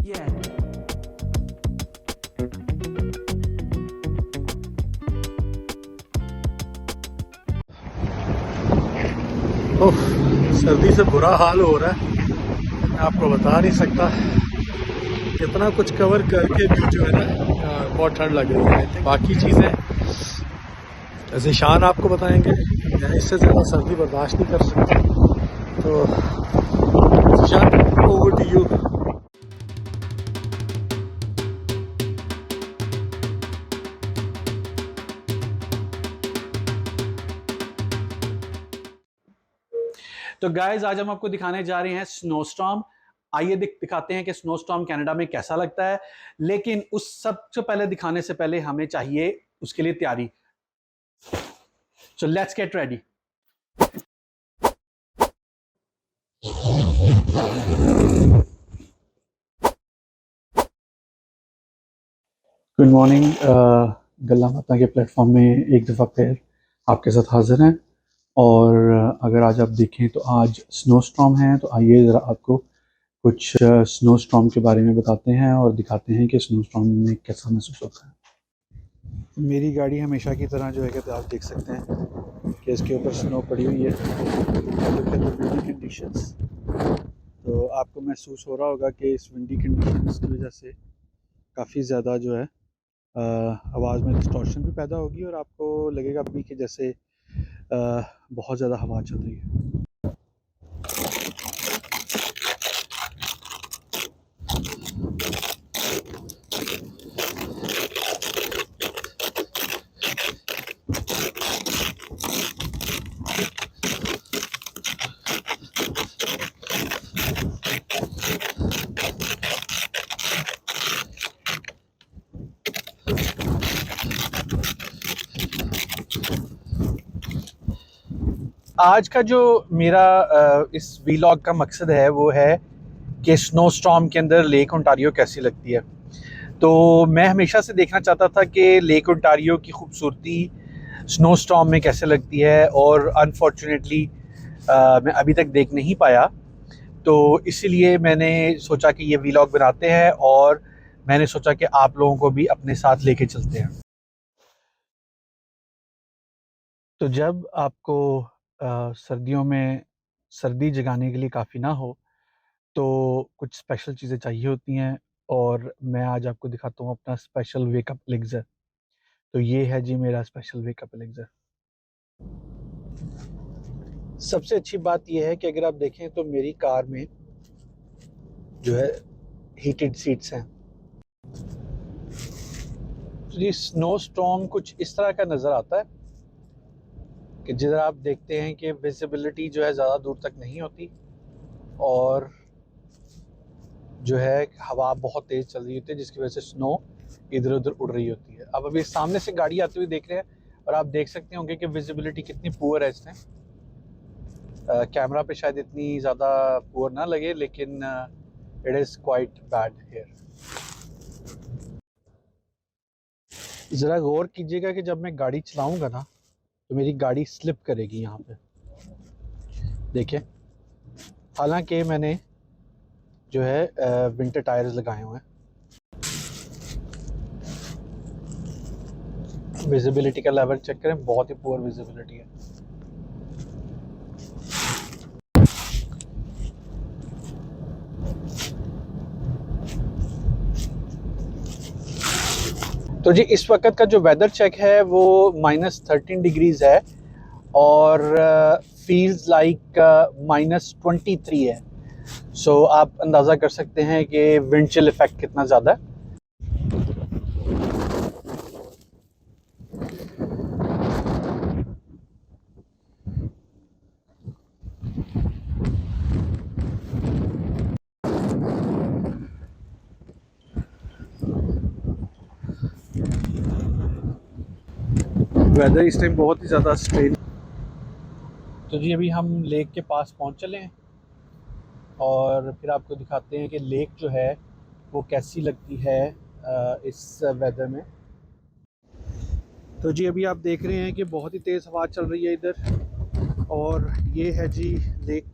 Yeah. ओह, सर्दी से बुरा हाल हो रहा है। मैं आपको बता नहीं सकता। इतना कुछ कवर करके भी जो है ना बहुत ठंड लग रही है। बाकी चीज़ें ज़ीशान आपको बताएंगे। मैं इससे ज़्यादा सर्दी बर्दाश्त नहीं कर सकता। तो ज़ीशान, ओवर टू यू। तो गाइज आज हम आपको दिखाने जा रहे हैं स्नोस्टॉर्म। आइए दिखाते हैं कि स्नोस्टॉर्म कनाडा में कैसा लगता है। लेकिन उस सबसे पहले दिखाने से पहले हमें चाहिए उसके लिए तैयारी। So let's get ready. Good morning. गल्ला माता के प्लेटफॉर्म में एक दफ़ा फिर आपके साथ हाजिर हैं। और अगर आज आप देखें तो आज स्नोस्टॉर्म है। तो आइए ज़रा आपको कुछ स्नोस्टॉर्म के बारे में बताते हैं और दिखाते हैं कि स्नोस्टॉर्म में कैसा महसूस होता है। मेरी गाड़ी हमेशा की तरह जो है कि आप देख सकते हैं कि इसके ऊपर स्नो पड़ी हुई है। विंडी कंडीशंस, तो आपको महसूस हो रहा होगा कि इस विंडी कंडीशंस की वजह से काफ़ी ज़्यादा जो है आवाज़ में डिस्टॉर्शन भी पैदा होगी और आपको लगेगा भी कि जैसे बहुत ज़्यादा हवा चल रही है। आज का जो मेरा इस वीलॉग का मकसद है वो है कि स्नोस्टॉर्म के अंदर लेक ओंटारियो कैसी लगती है। तो मैं हमेशा से देखना चाहता था कि लेक ओंटारियो की खूबसूरती स्नोस्टॉर्म में कैसे लगती है, और अनफॉर्चुनेटली मैं अभी तक देख नहीं पाया। तो इसीलिए मैंने सोचा कि ये वीलॉग बनाते हैं और मैंने सोचा कि आप लोगों को भी अपने साथ लेके चलते हैं। तो जब आपको सर्दियों में सर्दी जगाने के लिए काफ़ी ना हो तो कुछ स्पेशल चीज़ें चाहिए होती हैं, और मैं आज आपको दिखाता हूँ अपना स्पेशल वेकअप एलिक्सर। तो ये है जी मेरा स्पेशल वेकअप एलिक्सर। सबसे अच्छी बात यह है कि अगर आप देखें तो मेरी कार में जो है हीटेड सीट्स हैं। तो ये स्नो स्टॉर्म कुछ इस तरह का नज़र आता है कि जिधर आप देखते हैं कि विजिबिलिटी जो है ज़्यादा दूर तक नहीं होती और जो है हवा बहुत तेज़ चल रही होती है, जिसकी वजह से स्नो इधर उधर उड़ रही होती है। अब अभी सामने से गाड़ी आती हुई देख रहे हैं और आप देख सकते होंगे कि विजिबिलिटी कितनी पुअर है इसमें। कैमरा पे शायद इतनी ज़्यादा पुअर ना लगे, लेकिन it is quite bad hair. ज़रा गौर कीजिएगा कि जब मैं गाड़ी चलाऊंगा ना तो मेरी गाड़ी स्लिप करेगी यहाँ पे, देखिए। हालांकि मैंने जो है विंटर टायर्स लगाए हुए हैं। विजिबिलिटी का लेवल चेक करें, बहुत ही पुअर विजिबिलिटी है। तो जी इस वक्त का जो वेदर चेक है वो -13 डिग्रीज है और फील्स लाइक -23 है। सो आप अंदाज़ा कर सकते हैं कि विंड चिल इफेक्ट कितना ज़्यादा है। वेदर इस टाइम बहुत ही ज़्यादा स्ट्रेन। तो जी अभी हम लेक के पास पहुंच चले हैं और फिर आपको दिखाते हैं कि लेक जो है वो कैसी लगती है इस वेदर में। तो जी अभी आप देख रहे हैं कि बहुत ही तेज़ हवा चल रही है इधर, और ये है जी लेक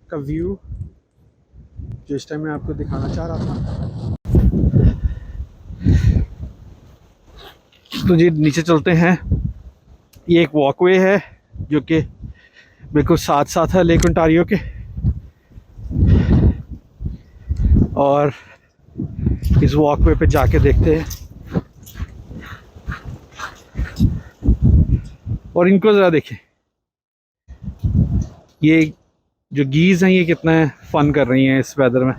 का व्यू जो इस टाइम मैं आपको दिखाना चाह रहा था। तो जी नीचे चलते हैं। ये एक वॉकवे है जो कि बिल्कुल साथ साथ है लेक ओंटारियो के, और इस वॉकवे पे जाके देखते हैं। और इनको ज़रा देखें, ये जो गीज़ हैं ये कितना फ़न कर रही हैं इस वेदर में।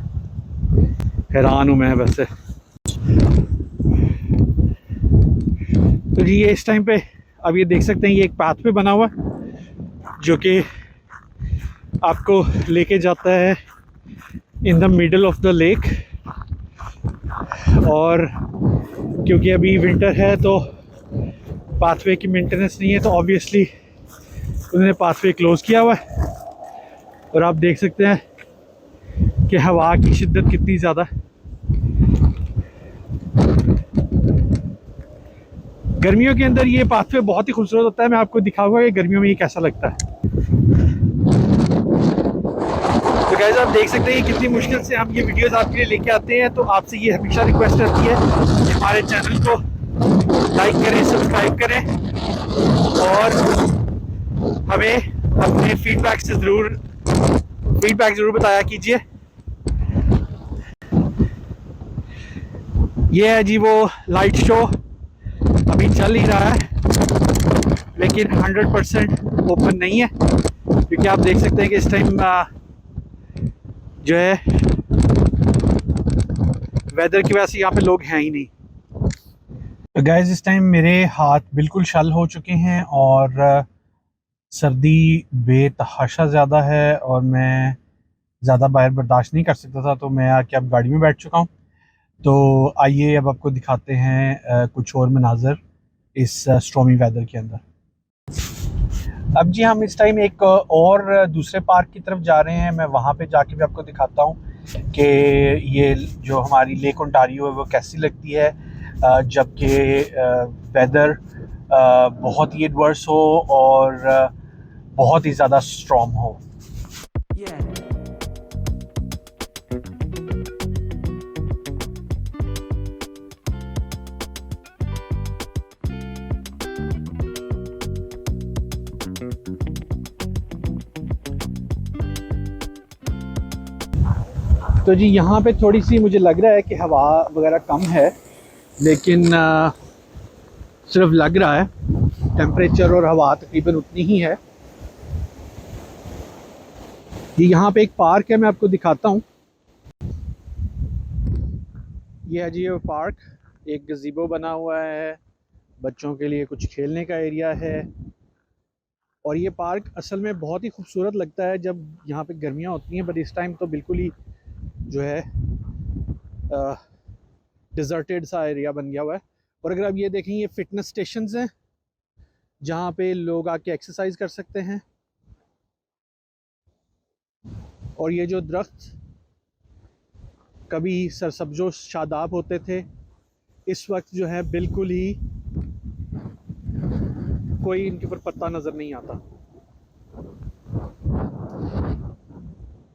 हैरान हूँ मैं वैसे। तो जी ये इस टाइम पे अब ये देख सकते हैं, ये एक पाथ पे बना हुआ है जो कि आपको लेके जाता है in the middle of the lake. और क्योंकि अभी विंटर है तो पाथवे की मेंटेनेंस नहीं है, तो ऑब्वियसली उन्होंने पाथवे क्लोज़ किया हुआ है। और आप देख सकते हैं कि हवा की शिद्दत कितनी ज़्यादा है। गर्मियों के अंदर ये पाथवे बहुत ही खूबसूरत होता है। मैं आपको दिखाऊंगा कि गर्मियों में ये कैसा लगता है। तो गाइस आप देख सकते हैं कितनी मुश्किल से हम ये वीडियोस आपके लिए लेके आते हैं। तो आपसे ये हमेशा रिक्वेस्ट रहती है कि हमारे चैनल को लाइक करें, सब्सक्राइब करें और हमें अपने फीडबैक ज़रूर बताया कीजिए। ये है जी वो लाइट शो, अभी चल ही रहा है लेकिन 100% ओपन नहीं है, क्योंकि आप देख सकते हैं कि इस टाइम जो है वेदर की वजह से यहाँ पे लोग हैं ही नहीं। तो गाइस इस टाइम मेरे हाथ बिल्कुल शल हो चुके हैं और सर्दी बेतहाशा ज़्यादा है और मैं ज़्यादा बाहर बर्दाश्त नहीं कर सकता था, तो मैं आके अब गाड़ी में बैठ चुका हूँ। तो आइए अब आपको दिखाते हैं कुछ और मनाज़र इस स्ट्रॉमी वेदर के अंदर। अब जी हम इस टाइम एक और दूसरे पार्क की तरफ जा रहे हैं। मैं वहाँ पे जाके भी आपको दिखाता हूँ कि ये जो हमारी लेक ओंटारियो है वो कैसी लगती है जबकि वेदर बहुत ही एडवर्स हो और बहुत ही ज़्यादा स्ट्रॉन्ग हो। तो जी यहाँ पे थोड़ी सी मुझे लग रहा है कि हवा वगैरह कम है, लेकिन सिर्फ लग रहा है। टेम्परेचर और हवा तकरीबन उतनी ही है। ये यहाँ पे एक पार्क है, मैं आपको दिखाता हूँ। ये है जी ये पार्क, एक गज़ीबो बना हुआ है, बच्चों के लिए कुछ खेलने का एरिया है। और ये पार्क असल में बहुत ही खूबसूरत लगता है जब यहाँ पे गर्मियाँ होती हैं, बट इस टाइम तो बिल्कुल ही जो है डिज़र्टेड सा एरिया बन गया हुआ है। और अगर आप ये देखें, ये फ़िटनेस स्टेशंस हैं जहाँ पे लोग आके एक्सरसाइज कर सकते हैं। और ये जो दरख्त कभी सरसब्जो शादाब होते थे, इस वक्त जो है बिल्कुल ही कोई इनके ऊपर पत्ता नज़र नहीं आता।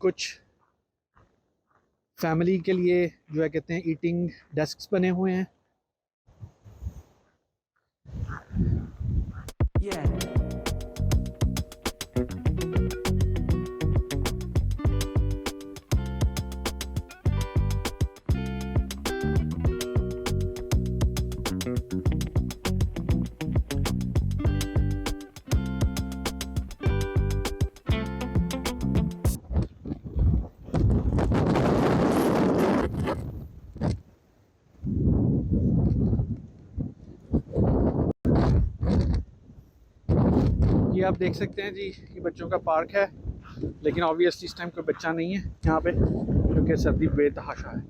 कुछ फैमिली के लिए जो है कहते हैं ईटिंग डेस्क्स बने हुए हैं। ये आप देख सकते हैं जी, ये बच्चों का पार्क है, लेकिन ऑब्वियसली इस टाइम कोई बच्चा नहीं है यहाँ पे क्योंकि सर्दी बेतहाशा है।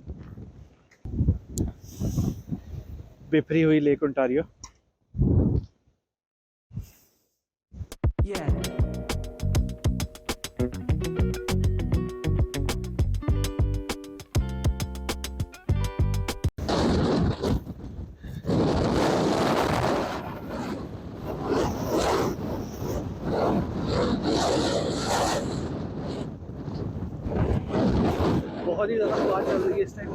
बिफरी हुई लेक ओंटारियो। बहुत बहुत ही ज़्यादा हवा चल रही है इस टाइम।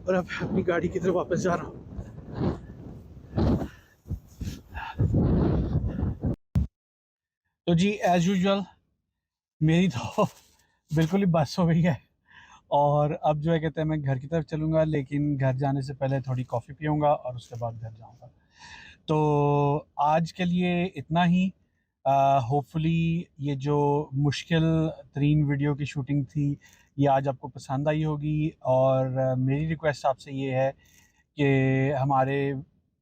और अब अपनी गाड़ी की तरफ वापस जा रहा हूँ। तो जी एज यूजुअल मेरी तो बिल्कुल ही बस हो गई है, और अब जो है कहते हैं मैं घर की तरफ चलूँगा, लेकिन घर जाने से पहले थोड़ी कॉफ़ी पीऊँगा और उसके बाद घर जाऊँगा। तो आज के लिए इतना ही। होपफुली ये जो मुश्किल तरीन वीडियो की शूटिंग थी ये आज आपको पसंद आई होगी, और मेरी रिक्वेस्ट आपसे ये है कि हमारे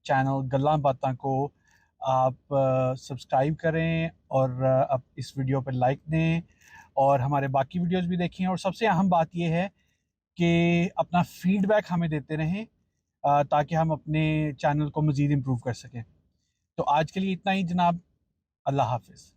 चैनल गल्लां बातां को आप सब्सक्राइब करें, और आप इस वीडियो पर लाइक दें, और हमारे बाकी वीडियोस भी देखें, और सबसे अहम बात ये है कि अपना फीडबैक हमें देते रहें ताकि हम अपने चैनल को मज़ीद इम्प्रूव कर सकें। तो आज के लिए इतना ही जनाब। अल्लाह हाफिज़।